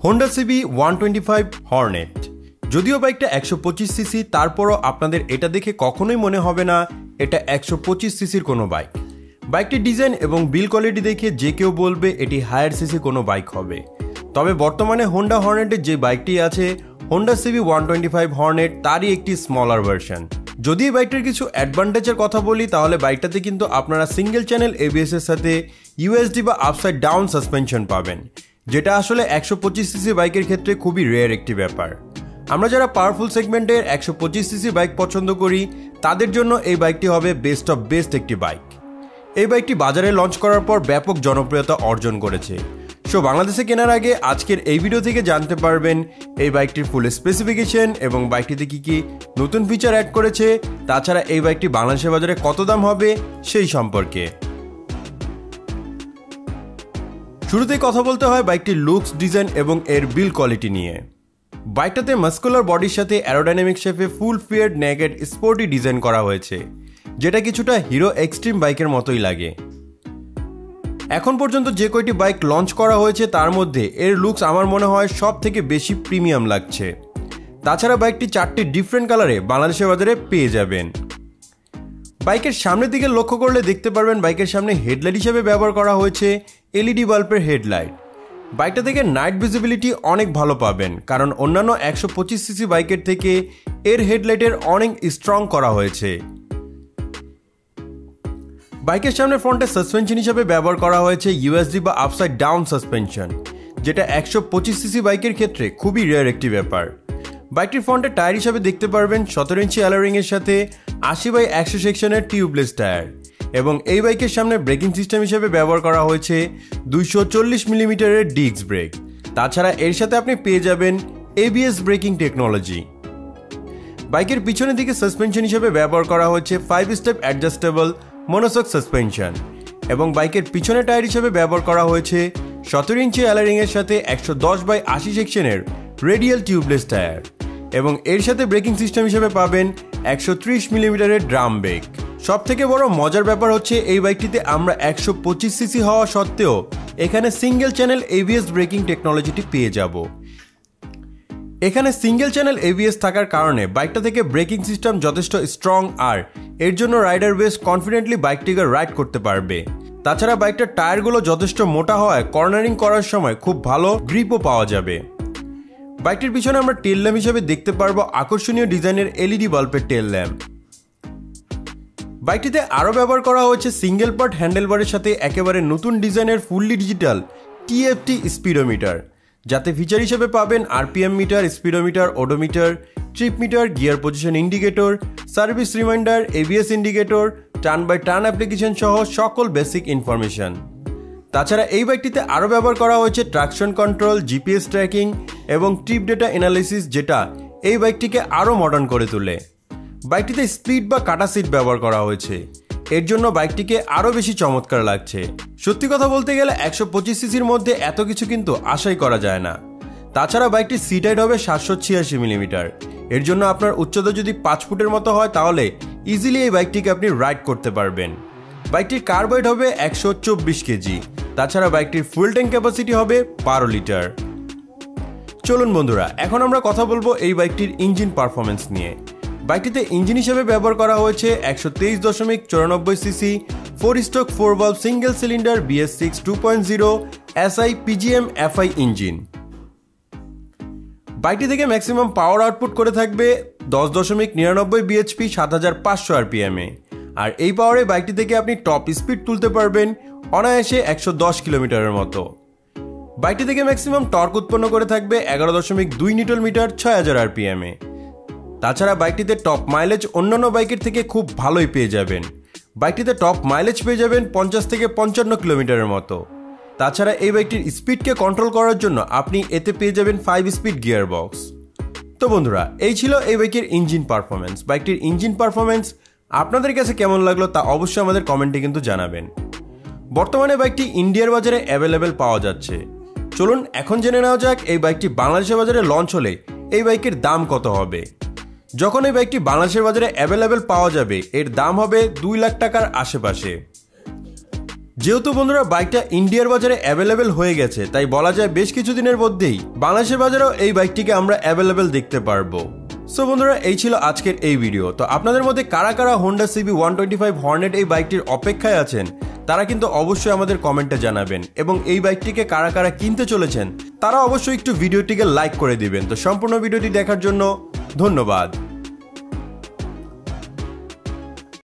Honda CB 125 Hornet. যদিও বাইকটা 125 CC, তারপরও আপনাদের এটা দেখে কখনোই মনে হবে না এটা 125 সিসির কোনো বাইক। বাইকটির ডিজাইন এবং বিল্ড কোয়ালিটি দেখে যে কেউ বলবে এটি হায়ার সিসি কোনো বাইক হবে। তবে বর্তমানে হোন্ডা হর্নেটের যে বাইকটি আছে হোন্ডা সিবি 125 হর্নেট, তারই একটি স্মলার ভার্সন। যদি এই বাইকটার কিছু অ্যাডভান্টেজের কথা বলি তাহলে বাইকটাতে কিন্তু আপনারা সিঙ্গেল চ্যানেল এবিএস এর সাথে ইউএসডি বা আপসাইড ডাউন সাসপেনশন পাবেন, যেটা আসলে 125 সিসি বাইকের ক্ষেত্রে খুবই রেয়ার একটি ব্যাপার। আমরা যারা পাওয়ারফুল সেগমেন্টের 125 সিসি বাইক পছন্দ করি তাদের জন্য এই বাইকটি হবে বেস্ট অফ বেস্ট একটি বাইক। এই বাইকটি বাজারে লঞ্চ করার পর ব্যাপক জনপ্রিয়তা অর্জন করেছে। সো বাংলাদেশে কেনার আগে আজকের এই ভিডিও থেকে জানতে পারবেন এই বাইকটির ফুল স্পেসিফিকেশন এবং বাইকটিতে কি কি নতুন ফিচার অ্যাড করেছে, তাছাড়া এই বাইকটি বাংলাদেশের বাজারে কত দাম হবে সেই সম্পর্কে। শুরুতেই কথা বলতে হয় বাইকটির লুকস, ডিজাইন এবং এর বিল্ড কোয়ালিটি নিয়ে। বাইকটাতে মাস্কুলার বডির সাথে অ্যারোডাইনামিক শেপে ফুল ফিয়ার্ড নেগেড স্পোর্টি ডিজাইন করা হয়েছে, যেটা কিছুটা হিরো এক্সট্রিম বাইকের মতোই লাগে। এখন পর্যন্ত যে কয়টি বাইক লঞ্চ করা হয়েছে তার মধ্যে এর লুকস আমার মনে হয় সব থেকে বেশি প্রিমিয়াম লাগছে। তাছাড়া বাইকটি 4টি ডিফারেন্ট কালারে বাংলাদেশের বাজারে পেয়ে যাবেন। বাইকের সামনের দিকে লক্ষ্য করলে দেখতে পারবেন বাইকের সামনে হেডলাইট হিসেবে ব্যবহার করা হয়েছে এলইডি বাল্বের হেডলাইট। বাইকটা থেকে নাইট ভিজিবিলিটি অনেক ভালো পাবেন, কারণ অন্যান্য 125 সিসি বাইকের থেকে এর হেডলাইটের অনেক স্ট্রং করা হয়েছে। বাইকের সামনে ফ্রন্টে সাসপেনশন হিসেবে ব্যবহার করা হয়েছে ইউএসডি বা আপসাইড ডাউন সাসপেনশন, যেটা 125 সিসি বাইকের ক্ষেত্রে খুবই রেয়ার একটি ব্যাপার। বাইকটির ফ্রন্টে টায়ার হিসাবে দেখতে পারবেন 17 ইঞ্চি অ্যালোরিং এর সাথে 80/100 সেকশনের টিউবলেস টায়ার, এবং এই বাইকের সামনে ব্রেকিং সিস্টেম হিসেবে ব্যবহার করা হয়েছে 240 মিলিমিটারের ডিস্ক ব্রেক। তাছাড়া এর সাথে আপনি পেয়ে যাবেন এবিএস ব্রেকিং টেকনোলজি। বাইকের পিছনের দিকে সাসপেনশন হিসেবে ব্যবহার করা হয়েছে 5 স্টেপ অ্যাডজাস্টেবল মনোশক সাসপেনশন, এবং বাইকের পিছনে টায়ার হিসেবে ব্যবহার করা হয়েছে 17 ইঞ্চি অ্যালোরিং এর সাথে 110/80 সেকশনের রেডিয়াল টিউবলেস টায়ার, এবং এর সাথে ব্রেকিং সিস্টেম হিসেবে পাবেন 130 মিলিমিটারের ড্রাম ব্রেক। সব থেকে বড় মজার ব্যাপার হচ্ছে এই বাইকটিতে আমরা 125 সিসি হওয়া সত্ত্বেও এখানে সিঙ্গেল চ্যানেল এবিএস ব্রেকিং টেকনোলজিটি পেয়ে যাব। এখানে সিঙ্গেল চ্যানেল এবিএস থাকার কারণে বাইকটা থেকে ব্রেকিং সিস্টেম যথেষ্ট স্ট্রং, আর এর জন্য রাইডার বেশ কনফিডেন্টলি বাইকটিকে রাইড করতে পারবে। তাছাড়া বাইকটার টায়ারগুলো যথেষ্ট মোটা হওয়ায় কর্নারিং করার সময় খুব ভালো গ্রিপও পাওয়া যাবে। বাইকটির পিছনে আমরা টেল ল্যাম্প হিসেবে দেখতে পারবো আকর্ষণীয় ডিজাইনের এলইডি বাল্বের টেল ল্যাম্প। বাইকটিতে আরও ব্যবহার করা হয়েছে সিঙ্গেল পার্ট হ্যান্ডেলবারের সাথে একেবারে নতুন ডিজাইনের ফুললি ডিজিটাল টিএফটি স্পিডোমিটার, যাতে ফিচার হিসেবে পাবেন RPM meter, speedometer, odometer, trip meter, gear position indicator, service reminder, ABS indicator, turn by turn application সহ সকল বেসিক ইনফরমেশন। তাছাড়া এই বাইকটিতে আরও ব্যবহার করা হয়েছে ট্রাকশন কন্ট্রোল, জিপিএস ট্র্যাকিং এবং ট্রিপ ডেটা অ্যানালিসিস, যেটা এই বাইকটিকে আরও মডার্ন করে তোলে। বাইকটিতে স্প্লিট বা কাটা সিট ব্যবহার করা হয়েছে, এর জন্য বাইকটিকে আরও বেশি চমৎকার লাগছে। সত্যি কথা বলতে গেলে 125 সিসির মধ্যে এত কিছু কিন্তু আশাই করা যায় না। তাছাড়া বাইকটির সিট হাইট হবে 786 মিলিমিটার, এর জন্য আপনার উচ্চতা যদি 5 ফুটের মতো হয় তাহলে ইজিলি এই বাইকটিকে আপনি রাইড করতে পারবেন। বাইকটির কার্ব ওয়েট হবে 124 কেজি। তাছাড়া বাইকটির ফুয়েল ট্যাঙ্ক ক্যাপাসিটি হবে 12 লিটার। চলুন বন্ধুরা, এখন আমরা কথা বলবো এই বাইকটির ইঞ্জিন পারফরমেন্স নিয়ে। বাইকটিতে ইঞ্জিন হিসেবে ব্যবহার করা হয়েছে 123.94 CC 4 stroke 4 valve single cylinder BS6 2.0 SI PGM FI engine. বাইকটি থেকে ম্যাক্সিমাম পাওয়ার আউটপুট করে থাকবে 10.99 bhp 7500 rpm এ, আর এই পাওয়ারে বাইকটি থেকে আপনি টপ স্পিড তুলতে পারবেন অনায়াসে 110 কিলোমিটারের মতো। বাইকটি থেকে ম্যাক্সিমাম টর্ক উৎপন্ন করে থাকবে 11.2 নিউটন মিটার 6000 rpm এ। তাছাড়া বাইকটিতে টপ মাইলেজ অন্যান্য বাইকের থেকে খুব ভালোই পেয়ে যাবেন। বাইকটিতে টপ মাইলেজ পেয়ে যাবেন 50 থেকে 55 কিলোমিটারের মতো। তাছাড়া এই বাইকটির স্পিডকে কন্ট্রোল করার জন্য আপনি এতে পেয়ে যাবেন 5 স্পিড গিয়ার বক্স। তো বন্ধুরা, এই ছিল এই বাইকের ইঞ্জিন পারফরমেন্স। বাইকটির ইঞ্জিন পারফরমেন্স আপনাদের কাছে কেমন লাগলো তা অবশ্যই আমাদের কমেন্টে কিন্তু জানাবেন। বর্তমানে বাইকটি ইন্ডিয়ার বাজারে অ্যাভেলেবেল পাওয়া যাচ্ছে। চলুন এখন জেনে নেওয়া যাক এই বাইকটি বাংলাদেশের বাজারে লঞ্চ হলে এই বাইকের দাম কত হবে। যখন এই বাইকটি বাংলাদেশের বাজারে অ্যাভেলেবেল পাওয়া যাবে এর দাম হবে 2 লাখ টাকার আশেপাশে। যেহেতু বন্ধুরা বাইকটা ইন্ডিয়ার বাজারে অ্যাভেলেবেল হয়ে গেছে, তাই বলা যায় বেশ কিছুদিনের মধ্যেই বাংলাদেশের বাজারেও এই বাইকটিকে আমরা অ্যাভেলেবেল দেখতে পারবো। সো বন্ধুরা, এই ছিল আজকের এই ভিডিও। তো আপনাদের মধ্যে কারা কারা হোন্ডা সিবি 125 হর্নেট এই বাইকটির অপেক্ষায় আছেন তারা কিন্তু অবশ্যই আমাদের কমেন্টে জানাবেন, এবং এই বাইকটিকে কারা কারা কিনতে চলেছেন তারা অবশ্যই একটু ভিডিওটিকে লাইক করে দিবেন। তো সম্পূর্ণ ভিডিওটি দেখার জন্য ধন্যবাদ।